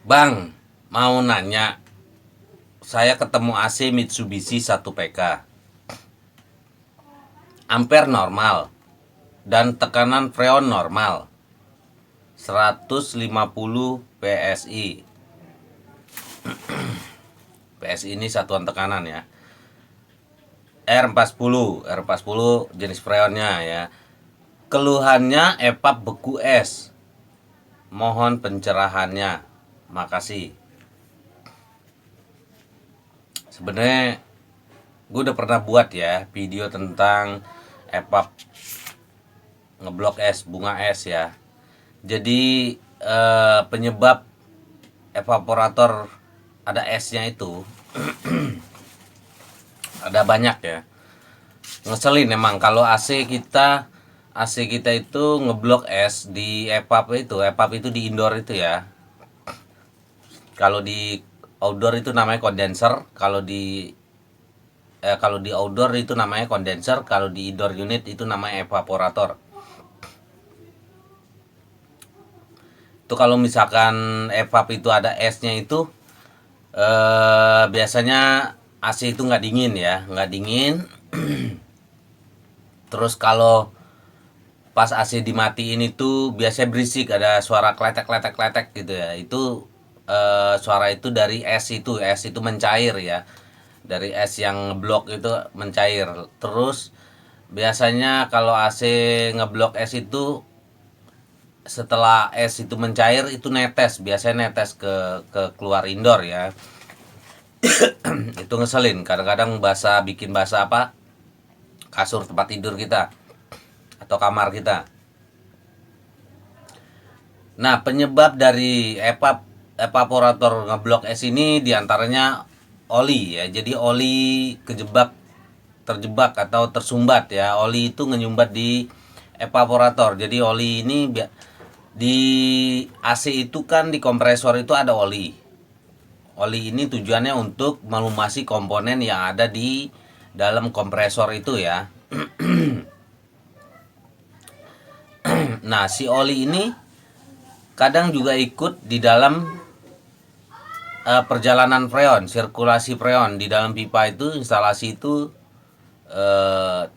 Bang, mau nanya, saya ketemu AC Mitsubishi 1 PK, ampere normal, dan tekanan freon normal, 150 PSI. PSI ini satuan tekanan ya. R40 jenis freonnya ya. Keluhannya EPAP beku es. Mohon pencerahannya. Makasih. Sebenarnya gue udah pernah buat ya video tentang EPAP ngeblok es, bunga es ya. Jadi penyebab evaporator ada esnya itu ada banyak ya. Ngeselin emang kalau AC kita itu ngeblok es di EPAP itu di indoor itu ya. Kalau di outdoor itu namanya kondenser, kalau di outdoor itu namanya kondenser, kalau di indoor unit itu namanya evaporator. Itu kalau misalkan evap itu ada esnya itu biasanya AC itu nggak dingin ya, nggak dingin. Terus kalau pas AC dimatiin itu biasanya berisik, ada suara kletek kletek kletek gitu ya. Itu suara itu dari es itu mencair ya, dari es yang ngeblok itu mencair. Terus biasanya kalau AC ngeblok es itu setelah es itu mencair itu netes, biasanya netes ke keluar indoor ya. Itu ngeselin, kadang-kadang bikin basah apa, kasur tempat tidur kita atau kamar kita. Nah, penyebab dari evaporator ngeblok es ini diantaranya oli ya. Jadi oli terjebak atau tersumbat ya. Oli itu ngenyumbat di evaporator. Jadi oli ini di AC itu kan di kompresor itu ada oli. Oli ini tujuannya untuk melumasi komponen yang ada di dalam kompresor itu ya. Nah, si oli ini kadang juga ikut di dalam perjalanan freon, sirkulasi freon di dalam pipa itu, instalasi itu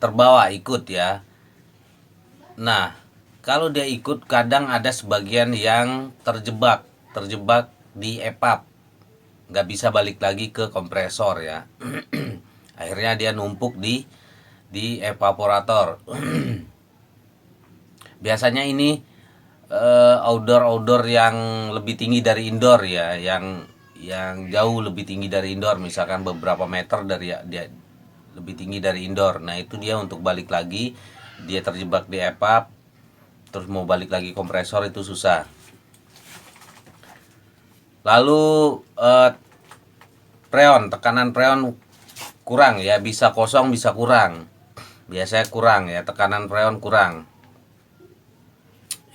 terbawa ikut ya. Nah, kalau dia ikut kadang ada sebagian yang terjebak di EPAP, nggak bisa balik lagi ke kompresor ya. Akhirnya dia numpuk di evaporator. Biasanya ini outdoor yang lebih tinggi dari indoor ya, yang jauh lebih tinggi dari indoor, misalkan beberapa meter dari dia lebih tinggi dari indoor. Nah, itu dia untuk balik lagi, dia terjebak di EPAP, terus mau balik lagi kompresor itu susah. Lalu tekanan freon kurang ya, bisa kosong bisa kurang. Biasanya kurang ya, tekanan freon kurang.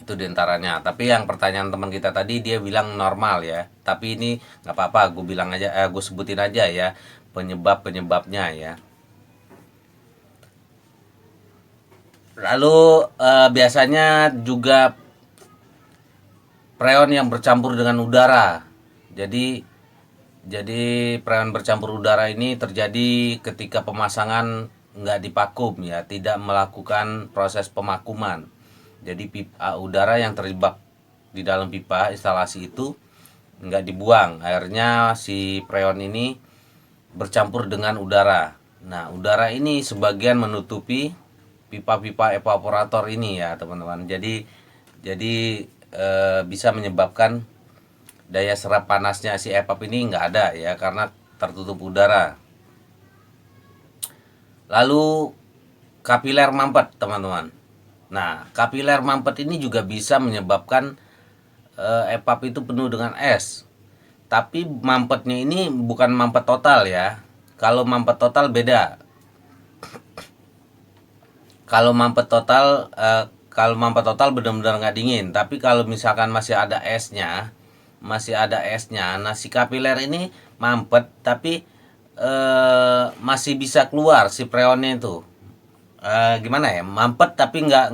Itu diantaranya. Tapi yang pertanyaan teman kita tadi dia bilang normal ya. Tapi ini nggak apa-apa, gue sebutin aja ya penyebabnya ya. Lalu biasanya juga freon yang bercampur dengan udara. Jadi freon bercampur udara ini terjadi ketika pemasangan nggak dipakum ya, tidak melakukan proses pemakuman. Jadi udara yang terjebak di dalam pipa instalasi itu nggak dibuang, akhirnya si freon ini bercampur dengan udara. Nah, udara ini sebagian menutupi pipa-pipa evaporator ini ya teman-teman. Jadi bisa menyebabkan daya serap panasnya si evap ini nggak ada ya, karena tertutup udara. Lalu kapiler mampet teman-teman. Nah, kapiler mampet ini juga bisa menyebabkan evap itu penuh dengan es. Tapi mampetnya ini bukan mampet total ya. Kalau mampet total beda. Kalau mampet total benar-benar nggak dingin. Tapi kalau misalkan masih ada esnya, nah si kapiler ini mampet tapi masih bisa keluar si freonnya itu. Gimana ya? Mampet tapi nggak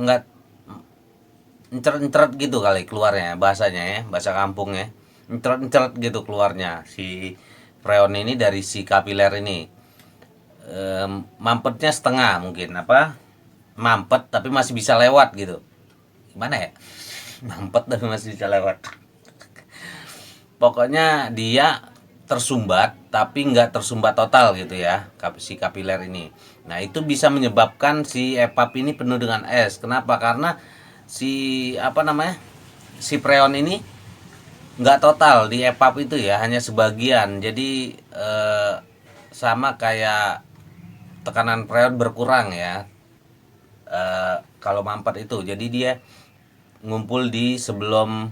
encret-encret gitu kali keluarnya bahasanya ya, bahasa kampungnya. encret-encret gitu keluarnya si freon ini dari si kapiler ini. Mampetnya setengah mungkin mampet tapi masih bisa lewat gitu, gimana ya, mampet tapi masih bisa lewat. Pokoknya dia tersumbat tapi nggak tersumbat total gitu ya si kapiler ini. Nah itu bisa menyebabkan si EPAP ini penuh dengan es. Kenapa? Karena si si freon ini nggak total di EPAP itu ya, hanya sebagian. Jadi sama kayak tekanan freon berkurang ya kalau mampet itu. Jadi dia ngumpul di sebelum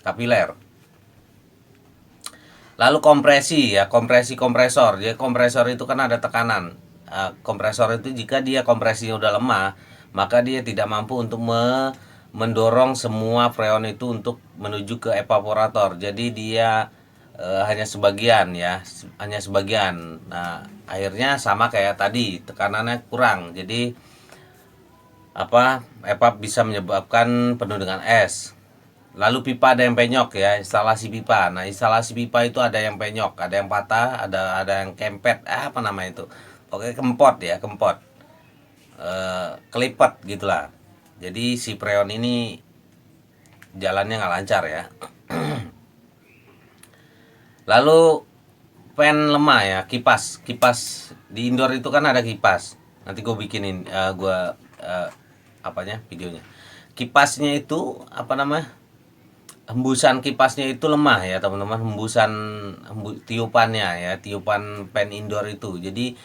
kapiler. Lalu kompresi ya, kompresor. Jadi kompresor itu kan ada tekanan. Kompresor itu jika dia kompresinya udah lemah, maka dia tidak mampu untuk mendorong semua freon itu untuk menuju ke evaporator. Jadi dia hanya sebagian ya, hanya sebagian. Nah, akhirnya sama kayak tadi, tekanannya kurang. Jadi evap bisa menyebabkan penuh dengan es. Lalu pipa ada yang penyok ya, instalasi pipa. Nah, instalasi pipa itu ada yang penyok, ada yang patah, ada yang kempet, apa nama itu? Oke, kempot ya, kempot. Kelipet gitulah. Jadi si freon ini jalannya nggak lancar ya. Lalu fan lemah ya, kipas di indoor itu kan ada kipas. Nanti gue bikinin videonya. Kipasnya itu hembusan kipasnya itu lemah ya teman-teman, tiupannya ya, tiupan fan indoor itu. Jadi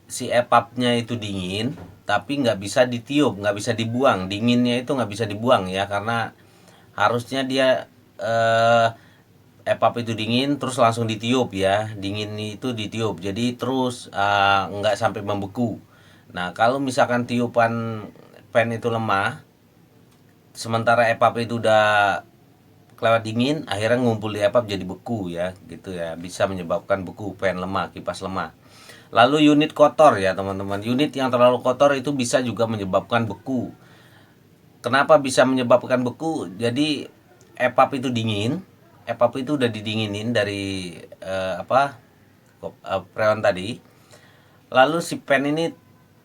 si evapnya itu dingin tapi nggak bisa ditiup, nggak bisa dibuang, dinginnya itu nggak bisa dibuang ya, karena harusnya dia evap itu dingin terus langsung ditiup ya, dingin itu ditiup, jadi terus nggak sampai membeku. Nah kalau misalkan tiupan fan itu lemah sementara evap itu udah kelewat dingin, akhirnya ngumpul di evap jadi beku ya gitu ya, bisa menyebabkan beku fan lemah, kipas lemah. Lalu unit kotor ya teman-teman, unit yang terlalu kotor itu bisa juga menyebabkan beku. Kenapa bisa menyebabkan beku? Jadi evap itu dingin, evap itu udah didinginin dari freon tadi. Lalu si fan ini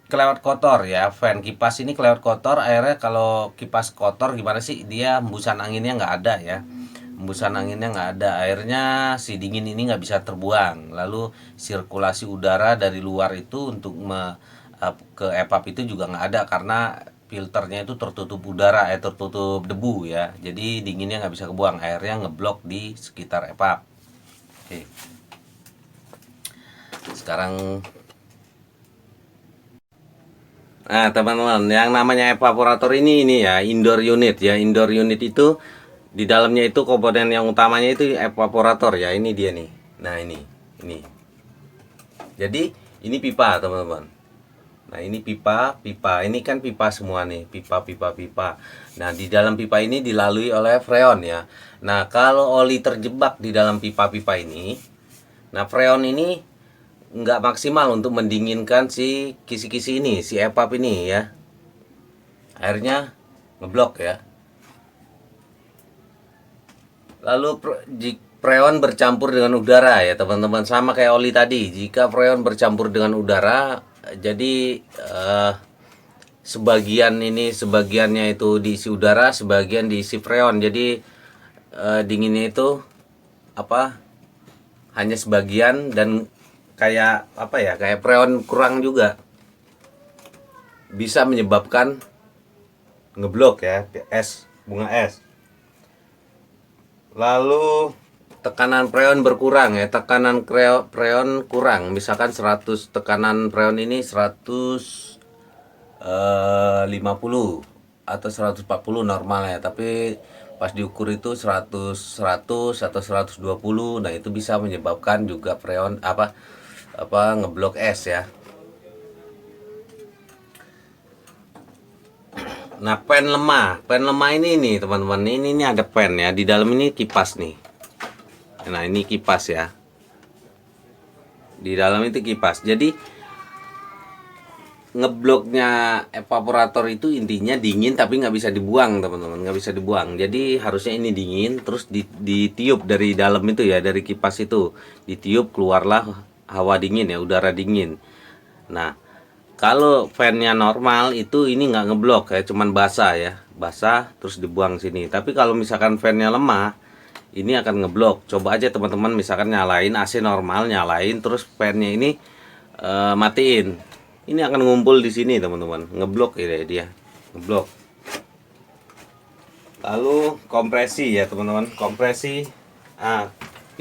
kelewat kotor ya, fan kipas ini kelewat kotor. Akhirnya kalau kipas kotor gimana sih, dia hembusan anginnya nggak ada ya, hembusan anginnya nggak ada, akhirnya si dingin ini nggak bisa terbuang. Lalu sirkulasi udara dari luar itu untuk ke evap itu juga nggak ada karena filternya itu tertutup udara, tertutup debu ya, jadi dinginnya nggak bisa kebuang, airnya ngeblok di sekitar evap. Oke, sekarang nah teman-teman, yang namanya evaporator ini ya indoor unit ya. Indoor unit itu di dalamnya itu komponen yang utamanya itu evaporator ya. Ini dia nih. Nah ini jadi ini pipa teman-teman. Nah ini pipa ini kan pipa semua nih, pipa. Nah di dalam pipa ini dilalui oleh freon ya. Nah kalau oli terjebak di dalam pipa-pipa ini, nah freon ini nggak maksimal untuk mendinginkan si kisi-kisi ini, si evap ini ya, airnya ngeblok ya. Lalu freon bercampur dengan udara ya teman-teman, sama kayak oli tadi. Jika freon bercampur dengan udara, jadi sebagiannya itu diisi udara, sebagian diisi freon. Jadi dinginnya itu hanya sebagian, dan kayak kayak freon kurang juga bisa menyebabkan ngeblok ya, bunga es. Lalu tekanan freon berkurang ya, tekanan freon kurang, misalkan 100, tekanan freon ini 150 atau 140 normal ya, tapi pas diukur itu 100 atau 120. Nah itu bisa menyebabkan juga freon ngeblok es ya. Nah fan lemah ini nih teman-teman, ini ada fan ya, di dalam ini kipas nih. Nah ini kipas ya, di dalam itu kipas. Jadi ngebloknya evaporator itu intinya dingin tapi nggak bisa dibuang teman-teman, nggak bisa dibuang. Jadi harusnya ini dingin terus ditiup dari dalam itu ya, dari kipas itu ditiup keluarlah hawa dingin ya, udara dingin. Nah kalau fan-nya normal itu ini nggak ngeblok ya, cuman basah ya, basah terus dibuang sini. Tapi kalau misalkan fan-nya lemah ini akan ngeblok. Coba aja teman-teman misalkan nyalain AC normal, nyalain terus fan-nya ini matiin, ini akan ngumpul di sini teman-teman, ngeblok ya dia, ngeblok. Lalu kompresi ya teman-teman, kompresi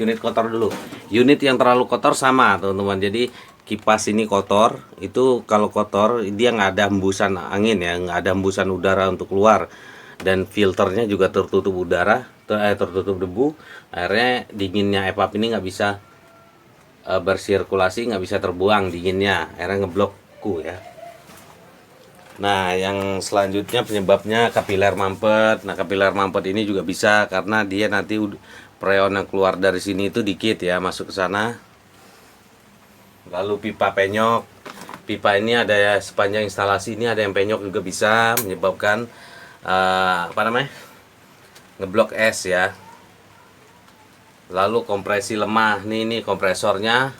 unit kotor dulu. Unit yang terlalu kotor sama teman-teman, jadi kipas ini kotor, itu kalau kotor dia nggak ada hembusan angin ya, nggak ada hembusan udara untuk keluar, dan filternya juga tertutup udara, tertutup debu, akhirnya dinginnya evap ini nggak bisa bersirkulasi, nggak bisa terbuang dinginnya, akhirnya ngeblok ya. Nah yang selanjutnya penyebabnya kapiler mampet. Nah kapiler mampet ini juga bisa karena dia nanti freon yang keluar dari sini itu dikit ya, masuk ke sana. Lalu pipa penyok, pipa ini ada ya, sepanjang instalasi ini ada yang penyok juga bisa menyebabkan ngeblok es ya. Lalu kompresi lemah, nih kompresornya,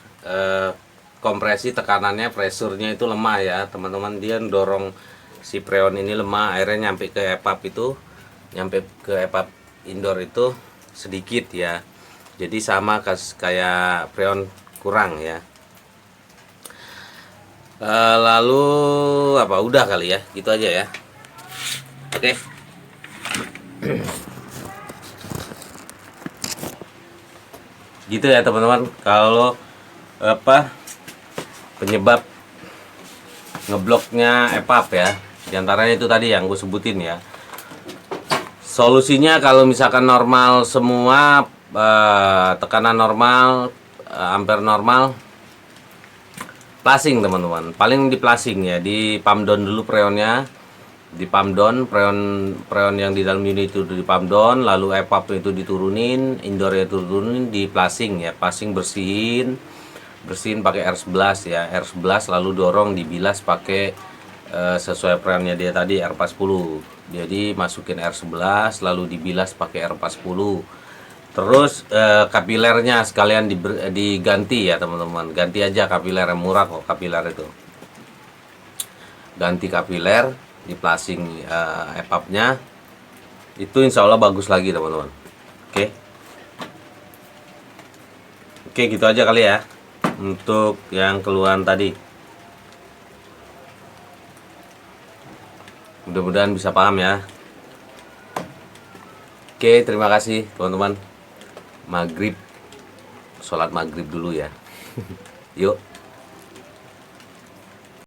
kompresi tekanannya, presurnya itu lemah ya teman-teman, dia dorong si freon ini lemah, akhirnya nyampe ke evap itu, nyampe ke evap indoor itu sedikit ya, jadi sama kayak freon kurang ya. Lalu apa, udah kali ya, gitu aja ya. Oke. Gitu ya teman-teman, kalau penyebab ngebloknya evap ya, diantaranya itu tadi yang gue sebutin ya. Solusinya kalau misalkan normal semua, tekanan normal, ampere normal, plasing teman-teman, paling di plasing ya, di pump down dulu freonnya, di pump down freon yang di dalam unit itu di pump down, lalu evap itu diturunin, indoornya turunin, di plasing ya, plasing bersihin pakai R11 ya, R11 lalu dorong dibilas pakai sesuai freonnya dia tadi R40. Jadi masukin R11 lalu dibilas pakai R40. Terus kapilernya sekalian diganti ya teman-teman, ganti aja kapiler, yang murah kok kapiler itu. Ganti kapiler, di plasing evapnya, itu insya Allah bagus lagi teman-teman. Oke, gitu aja kali ya untuk yang keluhan tadi. Mudah-mudahan bisa paham ya. Oke, terima kasih teman-teman. Maghrib, sholat maghrib dulu ya. Yuk.